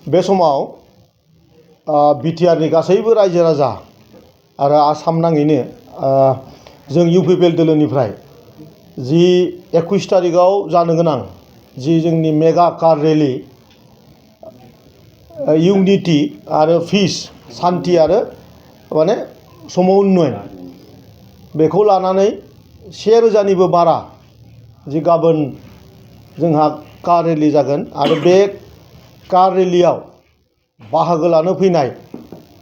बे समाव बिटिआरनि गासैबो रायजो राजा आरो आसाम नाङैनो जों इउपिपिएल दोलोनिफ्राय जि 21 तारिखआव जानो गोनां जि जोंनि मेगा कार रेलि इउनिटि आरो पिस शान्ति आरो माने समन्वय बेखौ लानानै 1000निबो बारा जि गाबोन जोंहा कार रेलि जागोन आरो बे कार रेलियाव बाहागो लानो फैनाय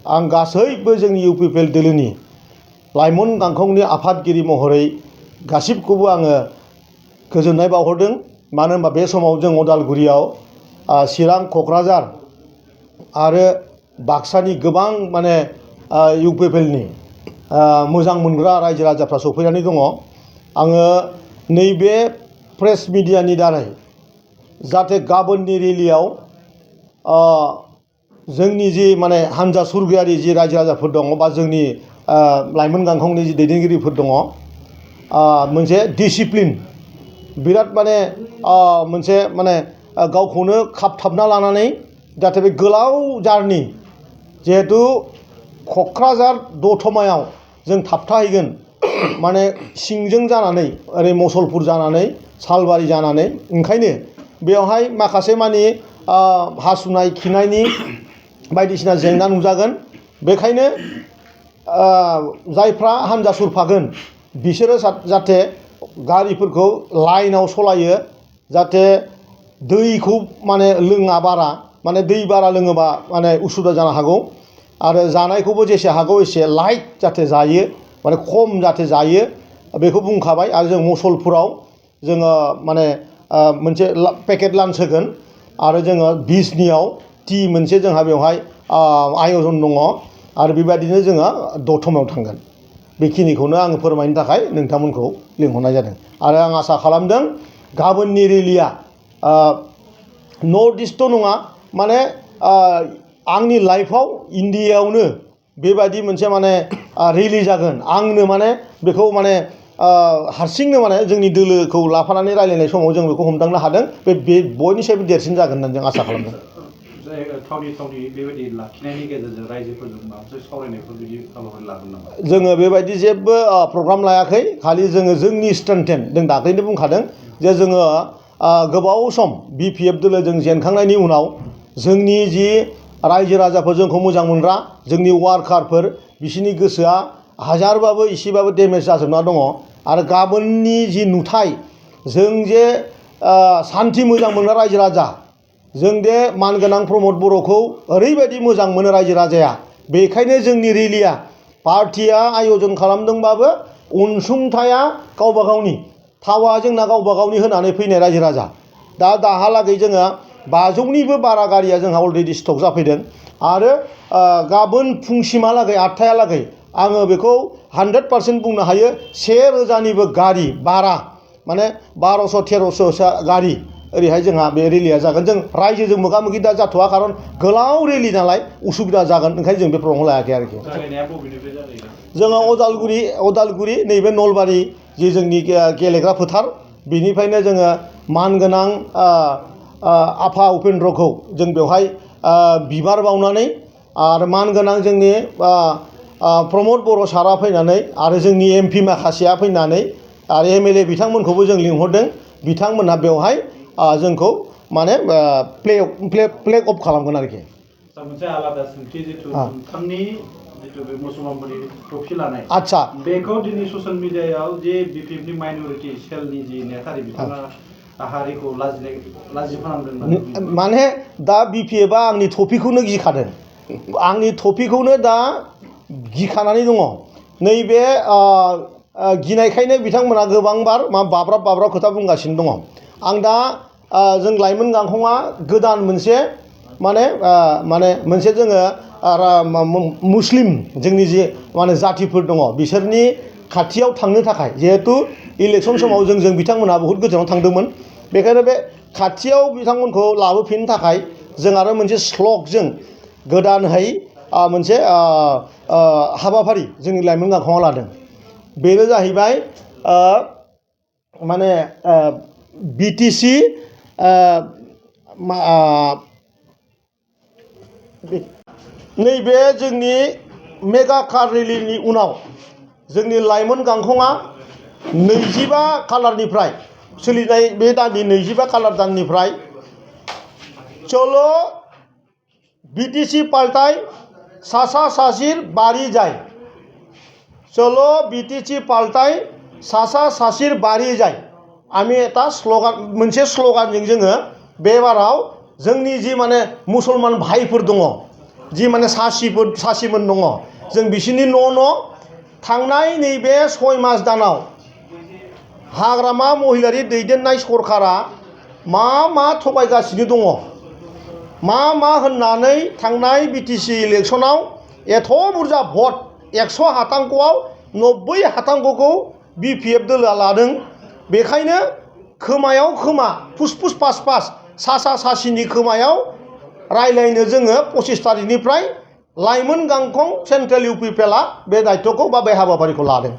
आं गासैबो जोंनि इउपिपिएल दोलोनि लाइमोन गांखंनि आफादगिरि महरै गासिबखौबो आङो गोजोननाय बावहरदों। मानो होनबा बे समाव जों उदालगुरियाव चिरां क'क्राझार आरो बाक्सानि गोबां माने इउपिपिएलनि मोजां मोनग्रा रायजो राजाफ्रा सफैनानै दङ। आङो नैबे प्रेस मिडियानि दारै जाहाथे गाबोननि रेलियाव जोंनि जि माने हानजा सुरगायारि जि रायजो राजाफोर दङ बा जोंनि लाइमोन गांखंनि जि दैदेनगिरिफोर दङ मोनसे डिसिप्लिन बिराद माने मोनसे माने गावखौनो खाबथाबना लानानै जाहाथे बे गोलाव जारनि जिहेतु क'क्राझार दतमायाव जों थाबथाहैगोन माने सिंजों जानानै ओरै मुसलपुर जानानै सालबारि जानानै ओंखायनो बेवहाय माखासे मानि हासुनाय खिनायनि बायदिसिना जेंना नुजागोन। बेखायनो जायफ्रा हानजा सुरफागोन बिसोरो जाहाथे गारिफोरखौ लाइनाव सलायो जाहाथे दैखौ माने लोङा बारा माने दै बारा लोङोबा माने उसुबिदा जानो हागौ आरो जानायखौबो जेसे हागौ एसे लाइट जाहाथे जायो माने खम जाहाथे जायो बेखौ बुंखाबाय। आरो जों मुसलपुराव जोङो माने मोनसे पेकेट लान्च होगोन आरो जोङो बिजनियाव टि मोनसे जोंहा बेवहाय आयजन दङ आरो बेबायदिनो जोङो दतमायाव थांगोन। बेखिनिखौनो आङो फोरमायनो थाखाय नोंथांमोनखौ लिंहरनाय जादों आरो आं आसा खालामदों गाबोननि रेलिया नर्थ इस्टल' नङा माने आंनि लाइफआव इण्डियायावनो बेबायदि मोनसे माने रेलि जागोन। आंनो माने बेखौ माने हारसिंनो माने जोंनि दोलोखौ लाफानानै रायलायनाय समाव जों बेखौ हमदांनो हादों। बे बयनिसायबो देरसिन जागोन होननानै जों आसा खालामदों। बेबायदि लाखिनायनि गेजेरजों रायजोफोरजों माबाफोर सावरायनायफोर बिदि हाबाफारि लागोन नामा? जोङो बेबायदि जेबो प्रग्राम लायाखै। खालि जोङो जोंनि स्ट्रेंथेन जों दाख्लैनो बुंखादों जे जोङो गोबाव सम बिपिएफ दोलोजों जेनखांनायनि उनाव जोंनि जि रायजो राजाफोर जोंखौ मोजां मोनग्रा जोंनि वार्कारफोर बिसोरनि गोसोआ हाजारबाबो एसेबाबो डेमेज जाजोबना दङ आरो गाबोननि जि नुथाय जों जे सान्थि मोजां मोनग्रा रायजो राजा जों दे मानगोनां प्रमद बर'खौ ओरैबायदि मोजां मोनो रायजो राजाया बेखायनो जोंनि रेलिया पार्टिया आयजन खालामदोंबाबो अनसुंथाया गावबा गावनि थावा जोंना गावबा गावनि होनानै फैनाय रायजो राजा दाहालागै जोङो 500निबो बारा गारिया जोंहा अलरेडि स्टक जाफैदों आरो गाबोन फुंसिमहालागै 8थायालागै आङो बेखौ 100% बुंनो हायो 1000निबो गारि बारा माने 1200-1300 गारि ओरैहाय जोंहा बे रेलिया जागोन। जों रायजोजों मोगा मोगि दा जाथ'वा खारन गोलाव रेलि नालाय उसुबिदा जागोन ओंखायनो जों बे प्रग्रामखौ लायाखै आरोखि। जोङो अदालगुरि नैबे नलबारि जि जोंनि गेलेग्रा फोथार बेनिफ्रायनो जोङो मानगोनां आफा उपेन्द्रखौ जों बेवहाय बिबार बावनानै आरो मानगोनां जोंनि प्रमद बर' सारा फैनानै आरो जोंनि एमपि माखासेया फैनानै आरो एमएलए बिथांमोनखौबो जों लिंहरदों। बिथांमोनहा बेवहाय जोंखौ माने फ्लेग अफ खालामगोन आरोखि। मोनसे आलादा सोंथि जिथु नोंथांनि जिथु बे मुसलमानफोरनि ट्रफि लानाय आदसा बेखौ दिनै ससियेल मिडियायाव जे बिपिएफनि माइनरिटि सेलनि जि नेतारि बिथाङा हारिखौ लाजि फोनांदों माने दा बिपिएफआ आंनि टपिखौनो गिखादों आंनि टपिखौनो दा गिखानानै दङ। नैबे गिनायखायनो बिथांमोना गोबांबार बाब्राब खोथा बुंगासिनो दङ। आं दा जों लाइमोन गांखंआ गोदान मोनसे माने मोनसे जोङो मुस्लिम जोंनि जे माने जाथिफोर दङ बिसोरनि खाथियाव थांनो थाखाय जिहेतु इलेक्सन समाव जों बिथांमोनहा बहुद गोजानाव थांदोंमोन बेखायनो बे खाथियाव बिथांमोनखौ लाबोफिननो थाखाय जों आरो मोनसे स्लगजों गोदानहै मोनसे हाबाफारि जोंनि लाइमोन गांखंआ लादों। बेनो जाहैबाय माने बिटिसि नैबे जोंनि मेगा कार रेलिनि उनाव जोंनि लाइमोन गांखंआ 25 खालारनिफ्राय सोलिनाय बे दाननि 25 खालार दाननिफ्राय चलो বিটিসি পাল্টাই সাসা সাসির বাড়ি যায় চলো বিটিসি পাল্টাই সাসা সাসির বাড়ি যায় আমি এটা স্लोगान मोनसे स्लोगानजों जोङो बे बाराव जोंनि जि माने मुसलमान भाइफोर दङ जि माने सासिमोन दङ जों बिसिनि न' थांनाय नैबे 6 मास दानाव हाग्रामा महिलारि दैदेननाय सरकारा मा थगायगासिनो दङ मा होननानै थांनाय बिटिसि इलेक्शनाव एथ' बुरजा भट 100 हातांक'आव 90 हातांक'खौ बिपिएफ दोलोआ लादों बेखायनो खोमायाव खोमा फुसफुस पास सासा सासिनि खोमायाव रायलायनो जोङो 25 तारिखनिफ्राय लाइमोन गांखं सेन्ट्रेल इउपिपिएलआ बे दायित्वखौ बा बे हाबाफारिखौ लादों।